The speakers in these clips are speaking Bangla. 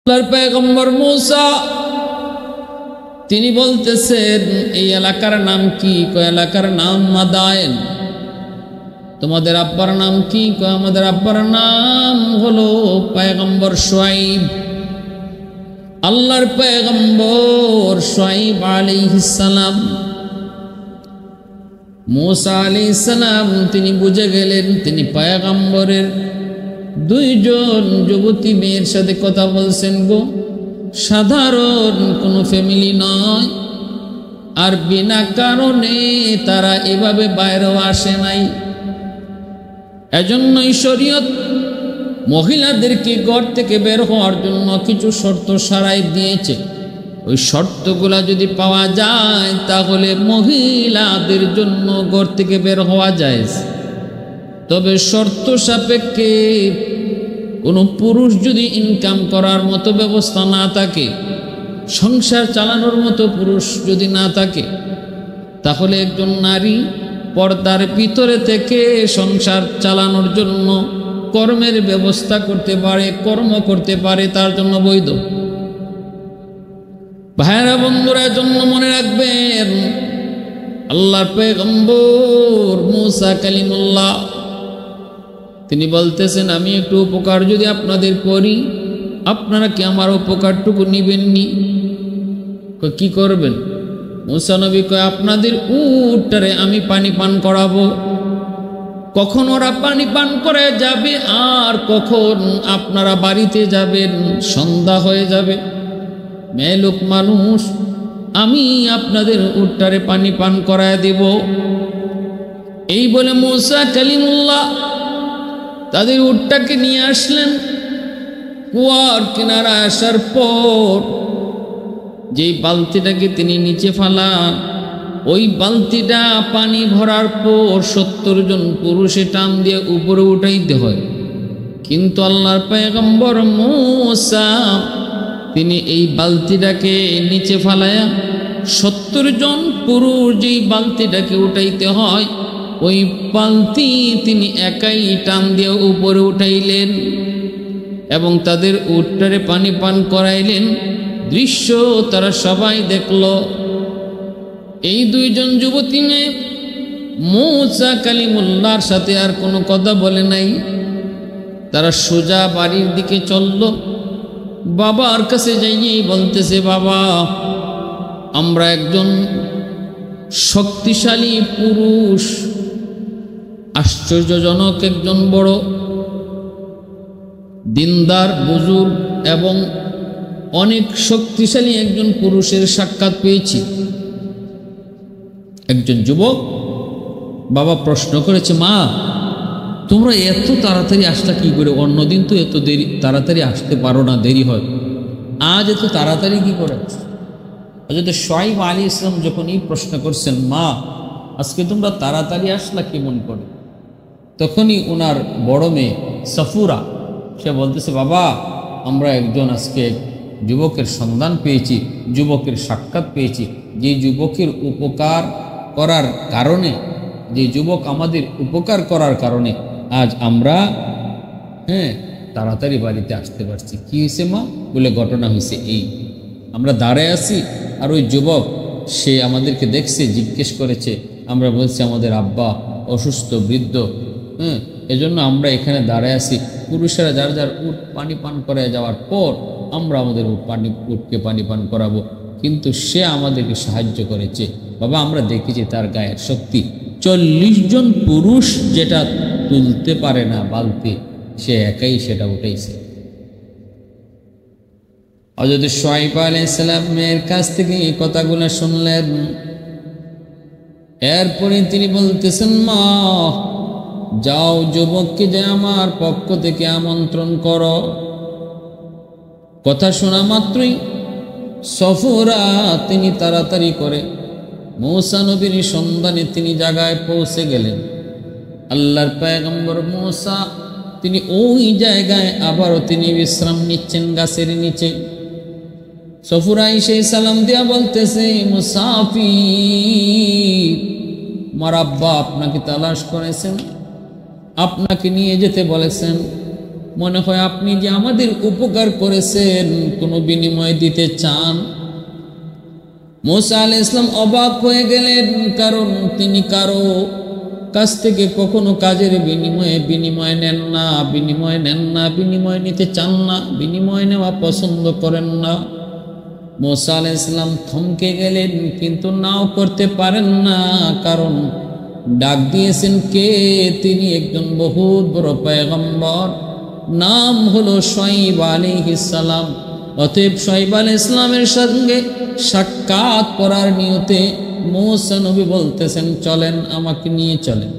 আল্লাহর পয়গম্বর মূসা তিনি বলতেছেন এই এলাকার নাম কি? কয় এলাকার নাম মাদায়েন। তোমাদের আব্বার নাম কি? কয় আমাদের আব্বার নাম হলো পয়গম্বর শুআইব। আল্লাহর পয়গম্বর শুআইব আলাইহিস সালাম, মূসা আলাইহিস সালাম তিনি বুঝে গেলেন তিনি পয়গম্বরের দুইজন যুবতী মেয়ের সাথে কথা বলছেন গো, সাধারণ কোনো ফ্যামিলি নয়। আর বিনা কারণে তারা এভাবে বাইরেও আসে নাই। এজন্যই শরীয়ত মহিলাদেরকে ঘর থেকে বের হওয়ার জন্য কিছু শর্ত সারাই দিয়েছে। ওই শর্তগুলা যদি পাওয়া যায় তাহলে মহিলাদের জন্য ঘর থেকে বের হওয়া যায়। তবে শর্ত সাপেক্ষে কোনো পুরুষ যদি ইনকাম করার মতো ব্যবস্থা না থাকে, সংসার চালানোর মতো পুরুষ যদি না থাকে, তাহলে একজন নারী পর্দার ভিতরে থেকে সংসার চালানোর জন্য কর্মের ব্যবস্থা করতে পারে, কর্ম করতে পারে, তার জন্য বৈধ। ভাইরা বন্ধুরা, জন্য মনে রাখবেন আল্লাহর পয়গম্বর মূসা কালিমুল্লাহ তিনি বলতেছেন আমি একটু উপকার যদি আপনাদের করি, আপনারা কি আমার উপকারটুকু নিবেননি? কি করবেন? মূসা নবী কয় আপনাদের উটটারে আমি পানি পান করাবো। কখন ওরা পানি পান করে যাবে আর কখন আপনারা বাড়িতে যাবেন সন্ধ্যা হয়ে যাবে, মেয়ে লোক মানুষ, আমি আপনাদের উটটারে পানি পান করায় দেব। এই বলে মূসা কালিমুল্লাহ তাদের উটটাকে নিয়ে আসলেন। কুয়ার কিনারা আসার পর যেই বালতিটাকে তিনি নিচে ফালান, ওই বালতিটা পানি ভরার পর 70 জন পুরুষে টান দিয়ে উপরে উঠাইতে হয়। কিন্তু আল্লাহর পয়গম্বর মূসা তিনি এই বালতিটাকে নিচে ফালায়া 70 জন পুরুষ যেই বালতিটাকে উঠাইতে হয় ওই বালতি তিনি একাই টান দিয়ে উপরে উঠাইলেন এবং তাদের উটটারে পানি পান করাইলেন। দৃশ্য তারা সবাই দেখল। এই দুইজন যুবতী মেয়ে মূসা কালিমুল্লাহর সাথে আর কোনো কথা বলে নাই। তারা সোজা বাড়ির দিকে চলল। বাবার কাছে যাইয়েই বলতেছে, বাবা আমরা একজন শক্তিশালী পুরুষ, আশ্চর্যজনক একজন বড় দিনদার বুজুর্গ এবং অনেক শক্তিশালী একজন পুরুষের সাক্ষাৎ পেয়েছি। একজন যুবক বাবা প্রশ্ন করেছে, মা তোমরা এত তাড়াতাড়ি আসলা কি করে? অন্যদিন তো এত দেরি তাড়াতাড়ি আসতে পারো না, দেরি হয়, আজ এত তাড়াতাড়ি কি করে? হযরত শুআইব আলাইহিস সালাম যখন এই প্রশ্ন করছেন, মা আজকে তোমরা তাড়াতাড়ি আসলা কেমন করে, তখনই ওনার বড় মেয়ে সাফুরা সে বলতেছে, বাবা আমরা একজন আজকে যুবকের সন্ধান পেয়েছি, যুবকের সাক্ষাৎ পেয়েছি, যে যুবকের উপকার করার কারণে, যে যুবক আমাদের উপকার করার কারণে আজ আমরা তাড়াতাড়ি বাড়িতে আসতে পারছি। কি হয়েছে মা? বলে ঘটনা হয়েছে এই, আমরা দাঁড়ায় আছি আর ওই যুবক সে আমাদেরকে দেখছে, জিজ্ঞেস করেছে, আমরা বলছি আমাদের আব্বা অসুস্থ বৃদ্ধ, এজন্য আমরা এখানে দাঁড়ায় আছি। পুরুষেরা যার যার উট পানি পান করে যাওয়ার পর আমরা আমাদের উটকে পানি পান করাবো, কিন্তু সে আমাদেরকে সাহায্য করেছে। বাবা আমরা দেখেছি তার গায়ের শক্তি, 40 জন পুরুষ যেটা তুলতে পারে না বালতি, সে একাই সেটা উঠাইছে। হযরত শুআইব আলাইহিস সালামের কাছ থেকে এই কথাগুলো শুনলেন। এরপরে তিনি বলতেছেন, মা যাও যুবককে যে আমার পক্ষ থেকে আমন্ত্রণ করো। কথা শোনা মাত্রই সফুরা তিনি তাড়াতাড়ি করে মূসা নবীর সন্ধানে তিনি জায়গায় পৌঁছে গেলেন। আল্লাহর পয়গম্বর মূসা তিনি ওই জায়গায় আবারও তিনি বিশ্রাম নিচ্ছেন গাছের নিচে। সফুরা এসে সালাম দিয়া বলতেছে, মুসাফির আমার আব্বা আপনাকে তালাশ করেছেন, আপনাকে নিয়ে যেতে বলেছেন। মনে হয় আপনি যে আমাদের উপকার করেছেন কোনো বিনিময় দিতে চান। মূসা আলাইহিস সালাম অবাক হয়ে গেলেন, কারণ তিনি কারো কাছ থেকে কখনো কাজের বিনিময় নেন না, বিনিময় নিতে চান না, বিনিময় নেওয়া পছন্দ করেন না। মূসা আলাইহিস সালাম থমকে গেলেন, কিন্তু নাও করতে পারেন না, কারণ ডাক দিয়েছেন কে? তিনি একজন বহুত বড় পয়গম্বর, নাম হলো শুআয়ব আলাইহিস সালাম। অতএব শুআয়ব আলাইহিস সালামের সঙ্গে সাক্ষাৎ করার নিয়তে মূসা নবী বলতেছেন, চলেন, আমাকে নিয়ে চলেন।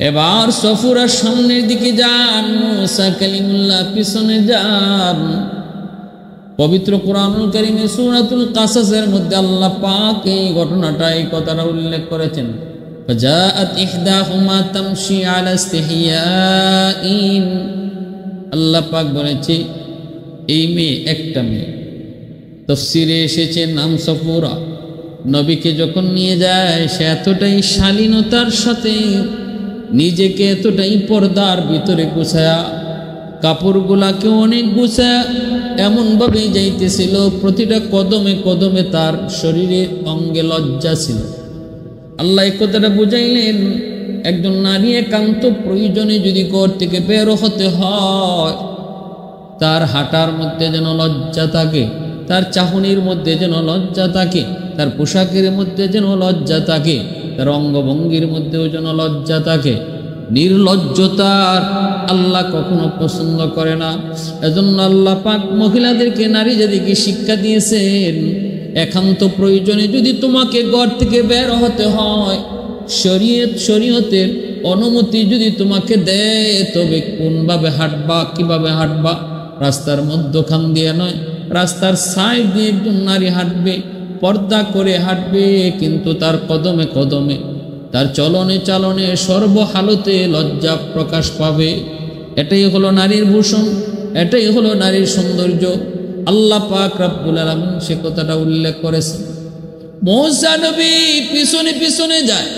এবার সফুরার সামনের দিকে যান, মূসা কালিমুল্লাহ পিছনে যান। পবিত্র কুরআনুল কারীমে সূরাতুল কাসাসের মধ্যে আল্লাহ পাক এই ঘটনাটা, এই কথাটা উল্লেখ করেছেন। ফাজাআত ইহদাহুমা তামশি আলা ইসতিহিয়াইন। আল্লাহ পাক বলেছে এই মেয়ে, একটা মেয়ে, তাফসীরে এসেছে নাম সফুরা। নবীকে যখন নিয়ে যায় সে এতটাই শালীনতার সাথে নিজেকে এতটাই পর্দার ভিতরে গুছায়া, কাপড়গুলাকে অনেক গুছায়া এমনভাবে যাইতেছিল, প্রতিটা কদমে কদমে তার শরীরের অঙ্গে লজ্জা ছিল। আল্লাহ এই কথাটা বুঝাইলেন, একজন নারী একান্ত প্রয়োজনে যদি ঘর থেকে বের হতে হয়, তার হাঁটার মধ্যে যেন লজ্জা থাকে, তার চাহনির মধ্যে যেন লজ্জা থাকে, তার পোশাকের মধ্যে যেন লজ্জা থাকে, তার অঙ্গভঙ্গির মধ্যেও যেন লজ্জা থাকে। নির্লজ্জতার আল্লাহ কখনো পছন্দ করে না। এজন্য আল্লাহ পাক মহিলাদেরকে, নারী জাতিকে শিক্ষা দিয়েছেন, একান্ত প্রয়োজনে যদি তোমাকে ঘর থেকে বের হতে হয়, শরীয়তের অনুমতি যদি তোমাকে দেয়, তবে কোনভাবে হাঁটবা, কিভাবে হাঁটবা। রাস্তার মধ্যখান দিয়ে নয়, রাস্তার সাইড দিয়ে একজন নারী হাঁটবে, পর্দা করে হাঁটবে, কিন্তু তার কদমে কদমে, তার চলনে চালনে সর্বহালতে লজ্জা প্রকাশ পাবে। এটাই হলো নারীর ভূষণ, এটাই হলো নারীর সৌন্দর্য। আল্লাহ পাক রব্বুল আলামিন সে কথাটা উল্লেখ করেছেন। মূসা নবী পিছনে পিছনে যায়,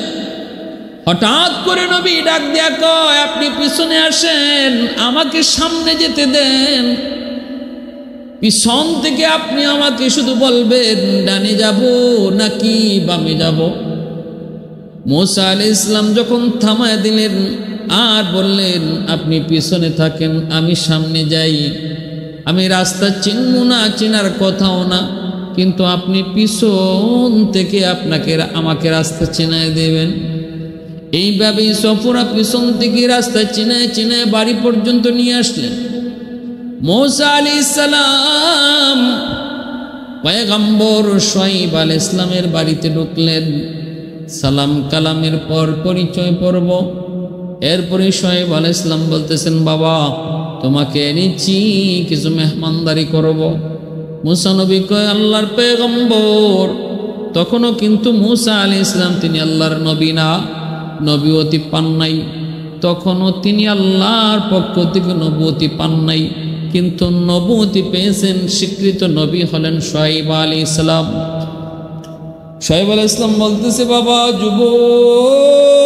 হঠাৎ করে নবী ডাক দিয়া কয়, আপনি পিছনে আসেন, আমাকে সামনে যেতে দেন। পিছন থেকে আপনি আমাকে শুধু বলবেন ডানে যাব নাকি বামে যাব। মূসা আলাইহিস সালাম যখন থামায় দিলেন আর বললেন, আপনি পিছনে থাকেন, আমি সামনে যাই। আমি রাস্তা চিনব না, চেনার কথাও না, কিন্তু আপনি পিছন থেকে আমাকে রাস্তা চেনায় দেবেন। এইভাবেই সফরা পিছন থেকে রাস্তা চেনায় চেনায় বাড়ি পর্যন্ত নিয়ে আসলেন। মূসা আলাইহিস সালাম পয়গম্বর শুআয়ব আলাইহিস সালামের বাড়িতে ঢুকলেন। সালাম কালামের পর পরিচয় পর্ব। এরপরে শুআয়ব আলাইহিস সালাম বলতেছেন, বাবা তোমাকে এনেছি, কিছু মেহমানদারি করব। মূসা নবী কয়, আল্লাহর পয়গম্বর। তখনও কিন্তু মূসা আলাইহিস সালাম তিনি আল্লাহর নবী না, নবুয়তি পান নাই। তখনও তিনি আল্লাহর পক্ষ থেকে নবুয়তি পান নাই, কিন্তু নবুয়তি পেয়েছেন, স্বীকৃত নবী হলেন শুআয়ব আলাইহিস সালাম। শুআয়ব আলাইহিস সালাম বলতেছে, বাবা যুবক,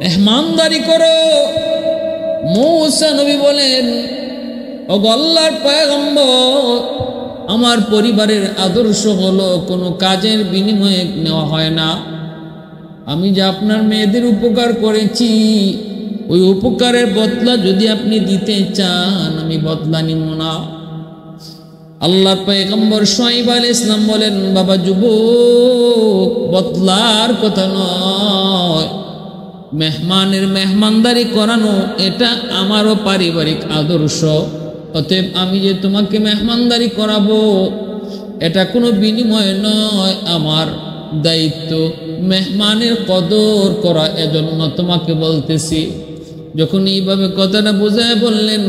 মেহমানদারি করো। মূসা নবী বলেন, ওগো আল্লাহর পয়গম্বর, আমার পরিবারের আদর্শ হলো কোনো কাজের বিনিময়ে নেওয়া হয় না। আমি যে আপনার মেয়েদের উপকার করেছি, ওই উপকারের বদলা যদি আপনি দিতে চান, আমি বদলা নিব না। আল্লাহর পয়গম্বর শুআয়ব আলাইহিস সালাম বলেন, বাবা যুবক, বদলার কথা নয়, মেহমানদারি করানো এটা আমারও পারিবারিক আদর্শ। অতএব আমি যে তোমাকে মেহমানদারি করাবো, এটা কোনো বিনিময় নয়, আমার দায়িত্ব মেহমানের কদর করা, এজন্য তোমাকে বলতেছি। যখন এইভাবে কথাটা বুঝায় বললেন,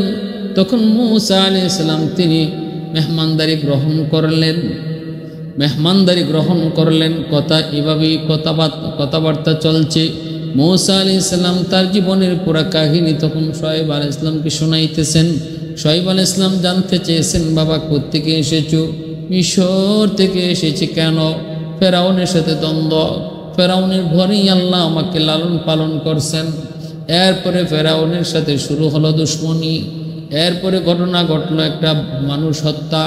তখন মূসা আলাইহিস সালাম তিনি মেহমানদারি গ্রহণ করলেন। কথা এভাবেই কথাবার্তা চলছে। মূসা আলাইহিস সালাম তার জীবনের পুরা কাহিনী তখন শুআয়ব আলাইহিস সালামকে শোনাইতেছেন। শুআয়ব আলাইহিস সালাম জানতে চেয়েছেন, বাবা কোত্থেকে এসেছো? মিশর থেকে এসেছি। কেন? ফেরাউনের সাথে দ্বন্দ্ব, ফেরাউনের ঘরেই আল্লাহ আমাকে লালন পালন করছেন। এরপরে ফেরাউনের সাথে শুরু হলো দুশ্মনী। এরপরে ঘটনা ঘটলো একটা মানুষ হত্যা।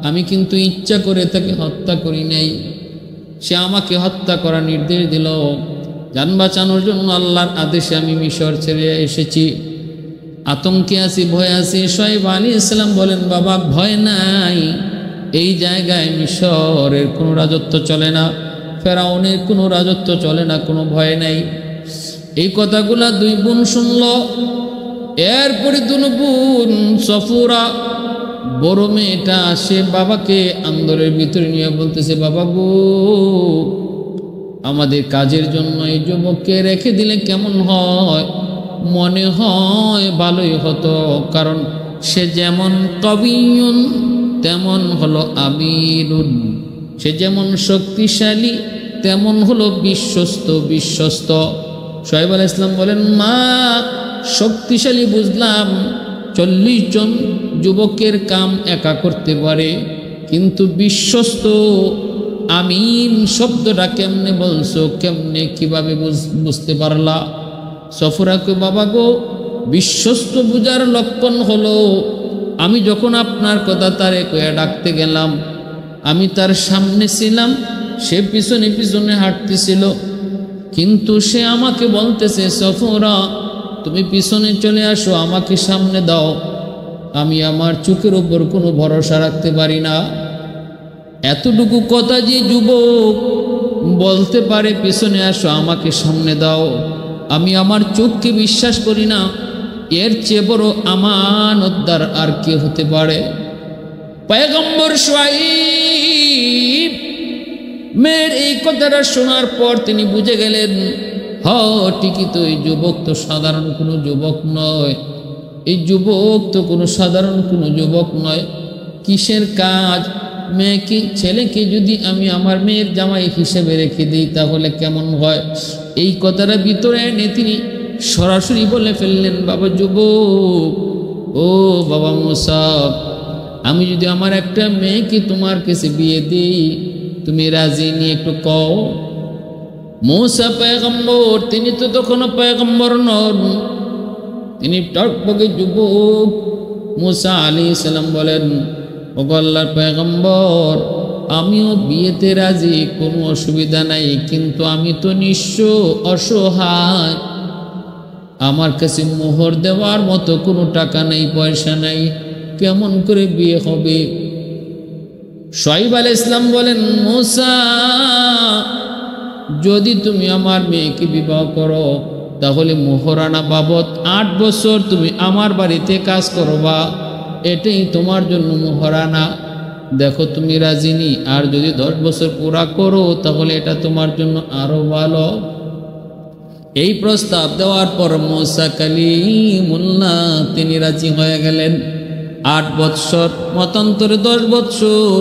আমি কিন্তু ইচ্ছা করে তাকে হত্যা করি নাই, সে আমাকে হত্যা করার নির্দেশ দিল। জান বাঁচানোর জন্য আল্লাহর আদেশে আমি মিশর ছেড়ে এসেছি। আতঙ্কে আছি, ভয় আছি। শুআয়ব আলাইহিস সালাম বলেন, বাবা ভয় নাই, এই জায়গায় মিশরের কোনো রাজত্ব চলে না, ফেরাউনের কোনো রাজত্ব চলে না, কোনো ভয় নাই। এই কথাগুলা দুই বোন শুনল। এরপরে দুই বোন সফুরা, বড় মেয়েটা, সে বাবাকে আন্দোলনের ভিতরে নিয়ে বলতেছে, বাবা গো, আমাদের কাজের জন্য এই যুবককে রেখে দিলে কেমন হয়? মনে হয় ভালোই হতো, কারণ সে যেমন কবিয়ুন তেমন হলো আমিরুন, সে যেমন শক্তিশালী তেমন হলো বিশ্বস্ত। শুআয়ব আলাইহিস সালাম বলেন, মা শক্তিশালী বুঝলাম, 40 জন যুবকের কাম একা করতে পারে, কিন্তু বিশ্বস্ত আমিন শব্দটা কেমনে বলছো, কেমনে কিভাবে বুঝতে পারলা? সফুরাকে, বাবা গো, বিশ্বস্ত বুঝার লক্ষণ হলো আমি যখন আপনার কথা তারে কয়ে ডাকতে গেলাম, আমি তার সামনে ছিলাম, সে পিছনে পিছনে হাঁটতেছিল, কিন্তু সে আমাকে বলতেছে, সফুরা তুমি পিছনে চলে আসো, আমাকে সামনে দাও। আমি আমার চোখের উপর কোনো ভরসা রাখতে পারি না। এতটুকু কথা যে যুবক বলতে পারে, পিছনে আসো, আমাকে সামনে দাও, আমি আমার চোখকে বিশ্বাস করি না। এর চেয়ে বড় আমানতদার আর কে হতে পারে? পয়গম্বর শুআয়ব মেয়ের এই কথাটা শোনার পর তিনি বুঝে গেলেন, ঠিকই তো, এই যুবক তো সাধারণ কোনো যুবক নয়, এই যুবক তো কোনো সাধারণ কোনো যুবক নয়। কিসের কাজ? মেয়েকে, ছেলেকে যদি আমি আমার মেয়ের জামাই হিসেবে রেখে দিই তাহলে কেমন হয়? এই কথাটা ভিতরে এনে তিনি সরাসরি বলে ফেললেন, বাবা যুবক, ও বাবা মুসা, আমি যদি আমার একটা মেয়েকে তোমার কাছে বিয়ে দিই, তুমি রাজি নিয়ে একটু কও। মুসা পয়গম্বর, তিনি তো তখনও পয়গম্বর নন, তিনি টকবকে যুবক। মুসা আলাইহিস সালাম বলেন, ও আল্লাহর পয়গম্বর, আমিও বিয়েতে রাজি, কোনো অসুবিধা নাই, কিন্তু আমি তো নিঃস্ব, অসহায়, আমার কাছে মোহর দেওয়ার মতো কোনো টাকা নেই, পয়সা নাই, কেমন করে বিয়ে হবে? শুআয়ব আলাইহিস সালাম বলেন, মুসা, যদি তুমি আমার মেয়েকে বিবাহ করো তাহলে মোহরানা বাবদ 8 বছর তুমি আমার বাড়িতে কাজ করবা, এটাই তোমার জন্য মোহরানা। দেখো তুমি রাজিনি, আর যদি 10 বছর পুরা করো তাহলে এটা তোমার জন্য আরো ভালো। এই প্রস্তাব দেওয়ার পর মুসা কালিমুল্লাহ তিনি রাজি হয়ে গেলেন। 8 বছর, মতান্তরে 10 বছর,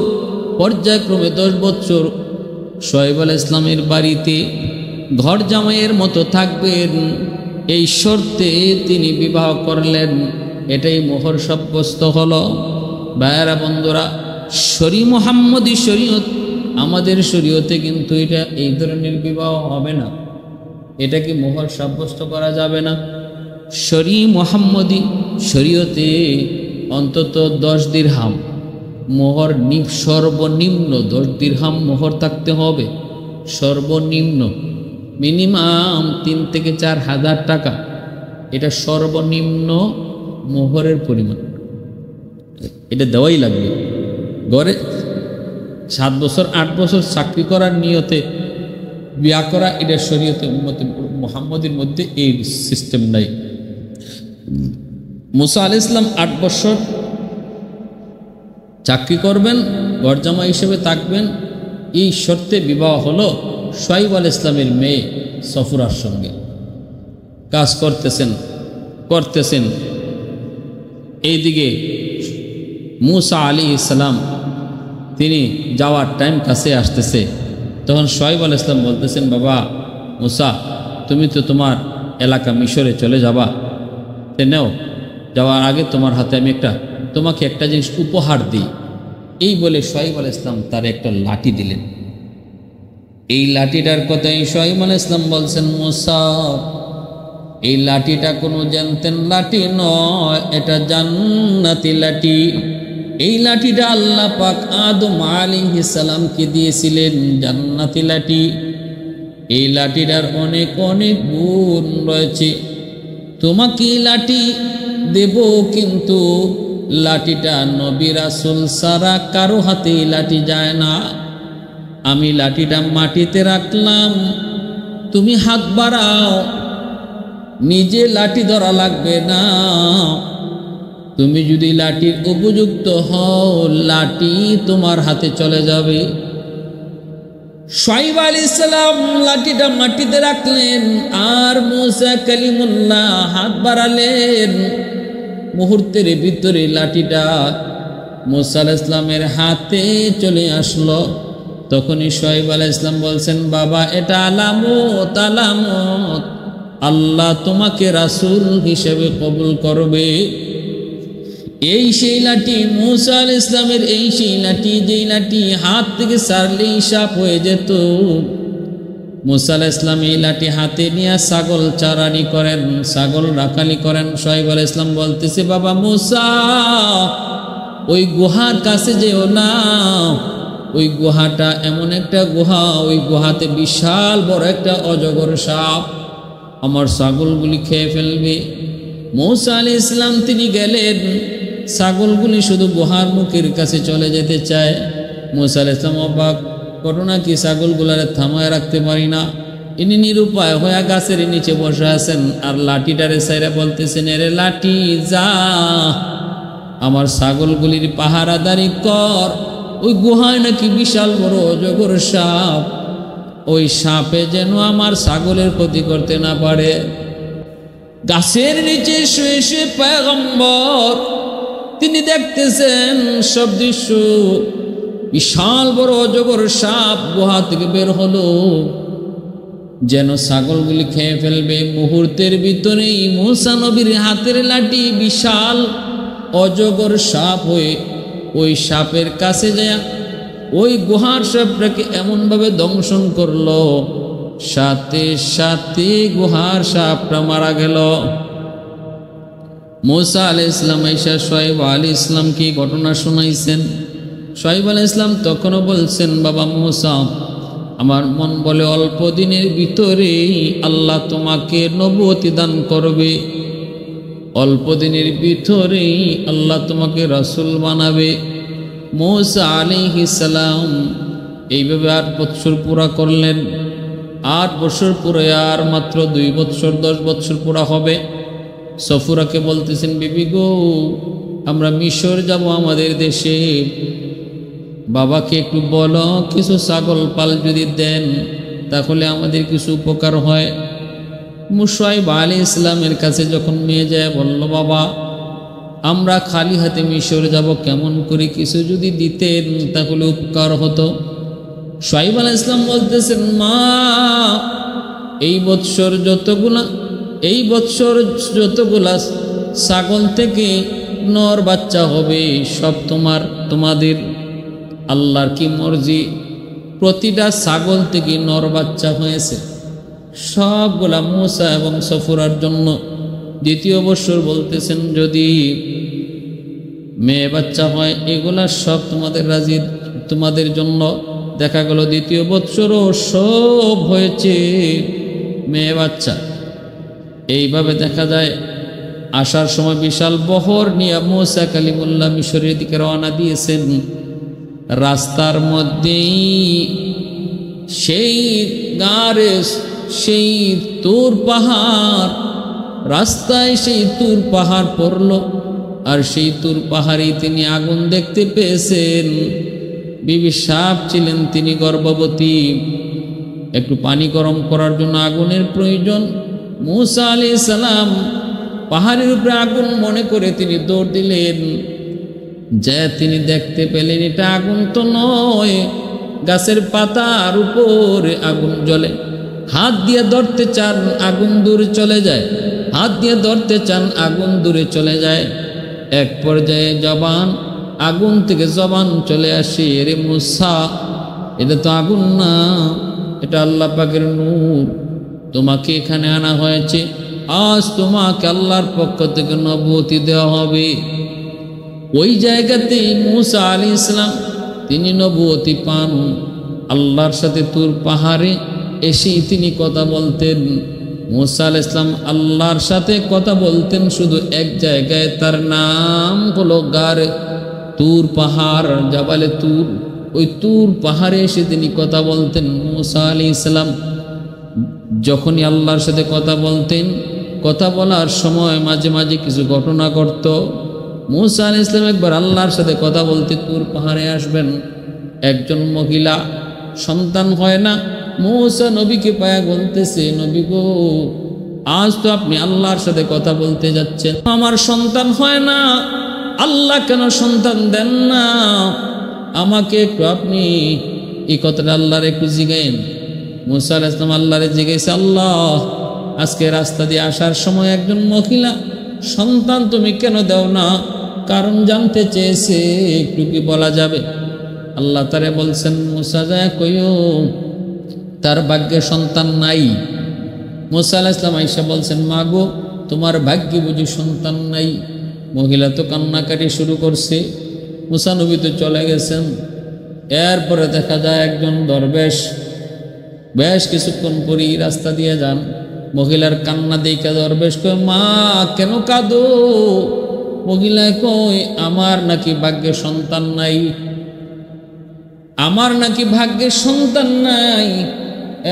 পর্যায়ক্রমে 10 বছর শুআয়ব আলাইহিস সালামের বাড়িতে ঘর জামাইয়ের মতো থাকবেন, এই শর্তে তিনি বিবাহ করলেন। এটাই মোহর সাব্যস্ত হলো। ভাইয়েরা বন্ধুরা, মুহাম্মদী শরীয়ত, আমাদের শরীয়তে কিন্তু এটা এই ধরনের বিবাহ হবে না, এটাকে মোহর সাব্যস্ত করা যাবে না। মুহাম্মদী শরীয়তে অন্তত 10 দিরহাম মোহর, সর্বনিম্ন 10 দিরহাম মোহর থাকতে হবে, সর্বনিম্ন। মিনিমাম 3 থেকে 4 হাজার টাকা, এটা সর্বনিম্ন মোহরের পরিমাণ, এটা দেওয়াই লাগবে। ঘরে 7 বছর 8 বছর চাকরি করার নিয়তে বিয়া করা, এটা শরীয়তে মুহাম্মদের মধ্যে এই সিস্টেম নাই। মুসা আলাইহিস সালাম 8 বছর চাকরি করবেন, ঘরজামা হিসেবে থাকবেন, এই শর্তে বিবাহ হলো শুআয়ব আলাইহিস সালামের মেয়ে সফুরার সঙ্গে। কাজ করতেছেন এইদিকে মুসা আলাইহিস সালাম তিনি যাওয়ার টাইম কাছে আসতেছে। তখন শুআয়ব আলাইহিস সালাম বলতেছেন, বাবা মুসা, তুমি তো তোমার এলাকা মিশরে চলে যাবা, নেও, যাওয়ার আগে তোমার হাতে আমি তোমাকে একটা জিনিস উপহার দিই। এই বলে শুআয়ব আলাইহিস সালাম তার একটা লাঠি দিলেন। এই লাঠিটার কথাই শুআয়ব আলাইহিস সালাম বলছেন, মুসা এই লাঠিটা কোনো জানতেন লাঠি নয়, এটা জান্নাতি লাঠি। এই লাঠিটা আল্লাহ পাক আদম আলাইহিস সালামকে দিয়েছিলেন, জান্নাতি লাঠি। এই লাঠিটার অনেক অনেক গুণ রয়েছে। তোমাকে লাঠি দেব, কিন্তু লাঠিটা নবী রাসূল ছাড়া কারো হাতে লাঠি যায় না। আমি লাঠিটা মাটিতে রাখলাম, তুমি হাত বাড়াও, নিজে লাঠি ধরা লাগবে না। তুমি যদি লাঠির উপযুক্ত হও, লাঠি তোমার হাতে চলে যাবে। শুআয়ব আলাইহিস সালাম লাঠিটা মাটিতে রাখলেন, আর মূসা কালিমুল্লাহ হাত বাড়ালেন। মুহূর্তের ভিতরে লাঠিটা মূসা আলাইহিস সালামের হাতে চলে আসলো। তখনই শুআয়ব আলাইহিস সালাম বলছেন, বাবা এটা আলামত, আলামত, আল্লাহ তোমাকে রাসূল হিসেবে কবুল করবে। এই সেই লাঠি মূসা আলাইহিস সালামের, এই সেই লাঠি যেই লাঠি হাত থেকে ছাড়লেই সাপ হয়ে যেত। মূসা আলাইহিস সালাম এই লাঠি হাতে নিয়ে ছাগল চারানি করেন, ছাগল রাখালি করেন। শুআয়ব আলাইহিস সালাম বলতেছে, বাবা মূসা ওই গুহার কাছে যেও না, ওই গুহাটা এমন একটা গুহা, ওই গুহাতে বিশাল বড় একটা অজগর সাপ আমার ছাগলগুলি খেয়ে ফেলবে। মূসা আলাইহিস সালাম তিনি গেলেন, ছাগলগুলি শুধু গুহার মুখের কাছে চলে যেতে চায়। মূসা আলাইহিস সালাম অবাক, ঘটনা কি, ছাগলগুলারে থামায় রাখতে পারি না। ইনি নিরুপায় হয়ে গাছের নিচে বসে আছেন, আর লাঠিটারে সাইরা বলতেছেন, এরে লাঠি যা আমার ছাগলগুলির পাহারাদারি কর। ওই গুহায় নাকি বিশাল বড় অজগর সাপ, ওই সাপে যেন আমার ছাগলের ক্ষতি করতে না পারে। গাছের নিচে শুয়ে শুয়ে পয়গম্বর তিনি দেখতেছেন সব দৃশ্য। বিশাল বড় অজগর সাপ গুহা থেকে বের হলো, যেন ছাগলগুলি খেয়ে ফেলবে। মুহূর্তের ভিতরেই মূসা নবীর হাতের লাঠি বিশাল অজগর সাপ হয়ে ওই সাপের কাছে যায় ওই গুহার সাপটাকে এমনভাবে দংশন করলো, সাথে সাথে গুহার সাপটা মারা গেল। মূসা আলাইহিস সালাম আয়েশা শুআয়ব আলাইহিস সালামকে ঘটনা শোনাইছেন। শুআয়ব আলাইহিস সালাম তখনও বলছেন, বাবা মূসা আমার মন বলে অল্প দিনের ভিতরে আল্লাহ তোমাকে নবুয়তি দান করবে, অল্প দিনের ভিতরে আল্লাহ তোমাকে রাসূল বানাবে। মূসা আলাইহিস সালাম এইভাবে 8 বছর পুরা করলেন। 8 বছর পুরে আর মাত্র 2 বছর 10 বছর পুরা হবে। সফুরাকে বলতেছেন, বিবি গো আমরা মিশর যাব আমাদের দেশে, বাবাকে একটু বলো কিছু ছাগল পাল যদি দেন তাহলে আমাদের কিছু উপকার হয়। শুআয়ব আলাইহিস সালামের কাছে যখন মেয়ে যায় বলল, বাবা আমরা খালি হাতে মিশর যাব, কেমন করে কিছু যদি দিতেন তাহলে উপকার হতো। শুআয়ব আলাইহিস সালাম বলতেছেন, মা এই বৎসর যতগুলা ছাগল থেকে নর বাচ্চা হবে সব তোমাদের। আল্লাহর কি মর্জি, প্রতিটা ছাগল থেকে নর বাচ্চা হয়েছে, সবগুলা মূসা এবং সফুরার জন্য। দ্বিতীয় বৎসর বলতেছেন যদি মেয়ে বাচ্চা হয় এগুলা সব তোমাদের জন্য। দেখা গেল দ্বিতীয় বৎসরও সব হয়েছে মেয়ে বাচ্চা। এইভাবে দেখা যায় আসার সময় বিশাল বহর নিয়ে মূসা কালিমুল্লাহ মিশরের দিকে রওনা দিয়েছেন। রাস্তার মধ্যেই সেই গারে সেই তুর পাহাড়, রাস্তায় সেই তুর পাহাড় পড়ল, আর সেই তুর পাহাড়েই তিনি আগুন দেখতে পেয়েছেন। বিবি সাপ ছিলেন, তিনি গর্ভবতী, একটু পানি গরম করার জন্য আগুনের প্রয়োজন। মূসা আলাইহিস সালাম পাহাড়ের উপরে আগুন মনে করে তিনি দৌড় দিলেন। যে তিনি দেখতে পেলেন এটা আগুন তো নয়, গাছের পাতার উপরে আগুন জ্বলে। হাত দিয়ে ধরতে চান আগুন দূরে চলে যায়, হাত দিয়ে ধরতে চান আগুন দূরে চলে যায়। এক পর্যায়ে আগুন থেকে জবান চলে আসে, রে মূসা এটা তো আগুন না, এটা আল্লাহ পাকের নূর, তোমাকে এখানে আনা হয়েছে আজ তোমাকে আল্লাহর পক্ষ থেকে নবুয়তি দেওয়া হবে। ওই জায়গাতেই মূসা আলাইহিস সালাম তিনি নবুয়তি পান। আল্লাহর সাথে তুর পাহাড়ে এসেই তিনি কথা বলতেন। মূসা আলাইহিস সালাম আল্লাহর সাথে কথা বলতেন শুধু এক জায়গায়, তার নাম হলো গারে তুর পাহাড়, জাবালে তুর। ওই তুর পাহাড়ে এসে তিনি কথা বলতেন। মূসা আলাইহিস সালাম যখনই আল্লাহর সাথে কথা বলতেন, কথা বলার সময় মাঝে মাঝে কিছু ঘটনা ঘটত। মূসা আলাইহিস সালাম একবার আল্লাহর সাথে কথা বলতে তুর পাহাড়ে আসবেন। একজন মহিলা, সন্তান হয় না, মূসা নবীকে পায়া বলতেছে, নবী গো, আজ তো আপনি আল্লাহর সাথে কথা বলতে যাচ্ছেন, আমার সন্তান হয় না, আল্লাহ কেন সন্তান দেন না? আমাকে একটু আপনি এই কথাটা আল্লাহর একটু জিগাইন। মূসা আলাইহিস সালাম আল্লাহরে জিজ্ঞাসা, আল্লাহ, আজকে রাস্তা দিয়ে আসার সময় একজন মহিলা সন্তান তুমি কেন দাও না? কারণ জানতে চেয়েছে, একটু কি বলা যাবে? আল্লাহ তারে বলছেন, মূসা যায় কইও তার ভাগ্যে সন্তান নাই। মূসা আলাইহিস সালাম আয়েশা বলছেন, মা গো, তোমার ভাগ্যে বুঝি সন্তান নাই? মহিলা তো কান্নাকাটি শুরু করছে। মূসা নবী তো চলে গেছেন। এরপরে দেখা যায় একজন দরবেশ বেশ কিছুক্ষণ পরই রাস্তা দিয়ে যান। মহিলার কান্না দেখে দরবেশ কয়, মা কেন কাঁদো? মহিলায় কই, আমার নাকি ভাগ্যে সন্তান নাই, আমার নাকি ভাগ্যে সন্তান নাই,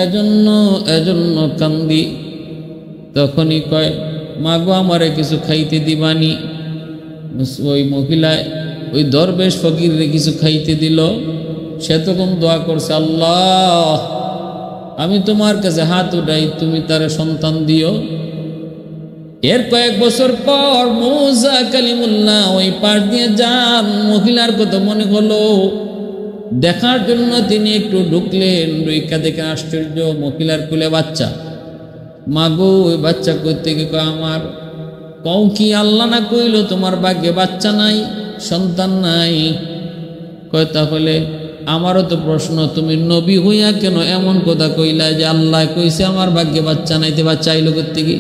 এজন্য কান্দি। তখনই কয়, মা গো, আমারে কিছু খাইতে দিবানি? ওই মহিলায় ওই দরবেশ ফকিরে কিছু খাইতে দিল। সে তখন দোয়া করছে, আল্লাহ, আমি তোমার কাছে হাত উঠাই, তুমি তার সন্তান দিও। এর কয়েক বছর পর মূসা কালিমুল্লাহ ওই পাশ দিয়ে যান। মহিলার কথা মনে হলো, দেখার জন্য তিনি একটু ঢুকলেন। ঢুকা দেখে আশ্চর্য, মহিলার কোলে বাচ্চা। মাগো, ওই বাচ্চা কই থেকে? আমার। কও কি আল্লাহ না কইল তোমার ভাগ্যে বাচ্চা নাই, সন্তান নাই? কয় তাহলে আমারও তো প্রশ্ন, তুমি নবী হইয়া কেন এমন কথা কইলা যে আল্লাহ কইছে আমার ভাগ্যে বাচ্চা নাইতে? বাচ্চা আইলো কোত্থেকে?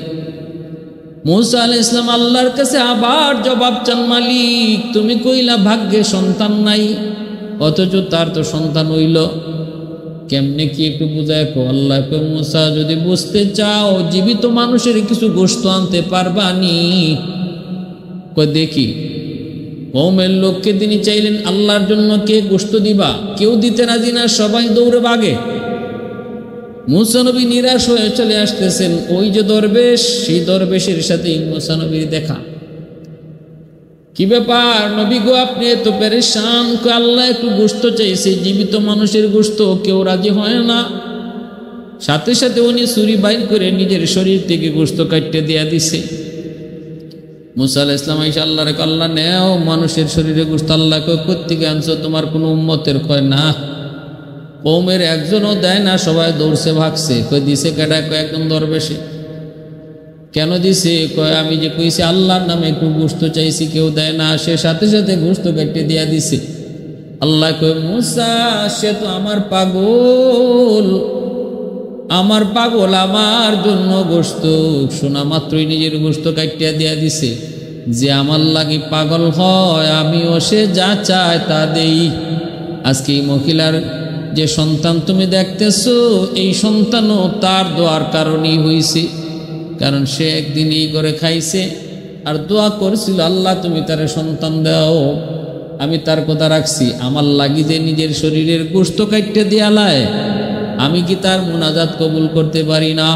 মূসা আলাইহিস সালাম আল্লাহর কাছে আবার জবাব চান, মালিক, তুমি কইলা ভাগ্যে সন্তান নাই, অথচ তার তো সন্তান হইল। কেমনে কি একটু বুঝায় কো? আল্লাহ কয়, মূসা, যদি বুঝতে চাও জীবিত মানুষের কিছু গোশত আনতে পারবানি? কয় দেখি। কওমের লোককে তিনি চাইলেন, আল্লাহর জন্য কে গোশত দিবা? কেউ দিতে রাজি না, সবাই দৌড়ে ভাগে। মূসা নবী নিরাশ হয়ে চলে আসতেছেন। ওই যে দরবেশ, সেই দরবেশের সাথে মূসা নবীর দেখা। কি ব্যাপার নবী গো, আপনি এত পেরেশান? আল্লাহ একটু গোশত চাইছে, জীবিত মানুষের গোশত কেউ রাজি হয় না। সাথে সাথে উনি ছুরি বাইর করে নিজের শরীর থেকে গোশত কাটতে দিয়া দিছে। মূসা আলাইহিস সালাম আয়েশা আল্লাহরে কয়, আল্লাহ নেও মানুষের শরীরে গোশত। আল্লাহ কয়, কোত্থেকে আনছো? তোমার কোনো উম্মতের? কয় না, কওমের একজনও দেয় না, সবাই দৌড়ছে ভাগছে। কয় দিছে কেডা? কয় একজন দরবেশে। কেন দিছে? কয় আমি যে কইছি আল্লাহর নামে একটু গোশত চাইছি, কেউ দেয় না, সে সাথে সাথে গোশত কেটে দিয়া দিছে। আল্লাহ কয়, মূসা, সে তো আমার পাগল, আমার পাগল, আমার জন্য গোশত শোনা মাত্রই নিজের গোশত কাটিয়া দিয়া দিছে। যে আমার লাগি পাগল হয়, আমিও সে যা চায় তা দেই। আজকে এই মহিলার যে সন্তান তুমি দেখতেছো, এই সন্তানও তার দোয়ার কারণেই হইছে। কারণ সে একদিন এই করে খাইছে আর দোয়া করছিল, আল্লাহ তুমি তার সন্তান দাও। আমি তার কথা রাখছি। আমার লাগি যে নিজের শরীরের গোশত কাটতে দিয়ালায়, আমি কি তার মুনাজাত কবুল করতে পারি না?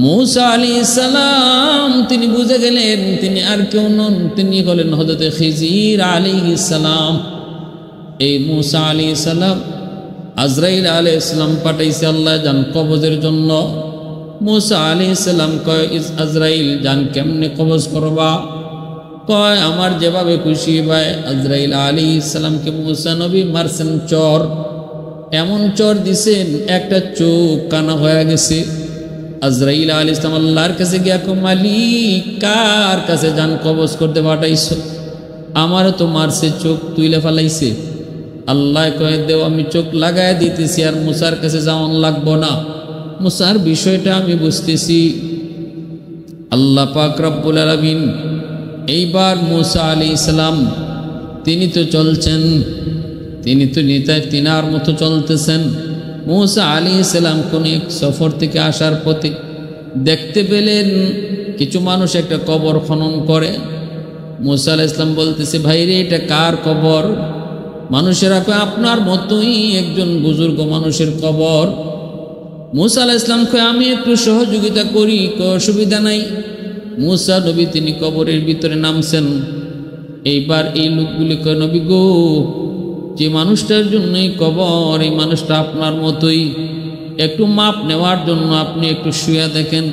মূসা আলাইহিস সালাম তিনি বুঝে গেলেন তিনি আর কেউ নন, তিনি হলেন হযরত খিজির আলাইহিস সালাম। এই মূসা আলাইহিস সালাম আজরাইল আলাইহিস সালাম পাঠাইছে আল্লাহ জান কবজের জন্য। মূসা আলাইহিস সালাম কয়, আজরাইল জান কেমনে কবজ করবা? কয় আমার যেভাবে খুশি ভাই। আজরাইল আলাইহিস সালামকে মূসা নবী মারছেন চর, এমন চর দিছেন একটা চোখ কানা হয়ে গেছে। আজরাইল আলাইহিস সালাম আল্লাহর কাছে গিয়া কয়, মালিক, কার কাছে জান কবজ করতে পাঠাইছো? আমারও তো মারছে, চোখ তুইলে ফেলাইছে। আল্লাহ কয়ে দেও, আমি চোখ লাগায় দিতেছি, আর মূসার কাছে যাওয়ান লাগবো না। মূসার বিষয়টা আমি বুঝতেছি। আল্লাহ পাক রব্বুল আলামিন এইবার মূসা আলাইহিস সালাম তিনি তো চলছেন, তিনি তো তিনার মতো চলতেছেন। মূসা আলাইহিস সালাম কোন এক সফর থেকে আসার পথে দেখতে পেলেন কিছু মানুষ একটা কবর খনন করে। মূসা আলাইহিস সালাম বলতেছে, ভাই রে, এটা কার কবর? মানুষেরা কয় আপনার মতোই একজন বুজুর্গ মানুষের কবর। মূসা আলাইহিস সালাম কয় আমি একটু সহযোগিতা করি, অসুবিধা নাই। মূসা নবী তিনি কবরের ভিতরে নামছেন। এইবার এই লোকগুলি কয়, নবী গো, যে মানুষটার জন্যই কবর, এই মানুষটা আপনার মতোই, একটু মাপ নেওয়ার জন্য আপনি একটু শুয়ে দেখেন।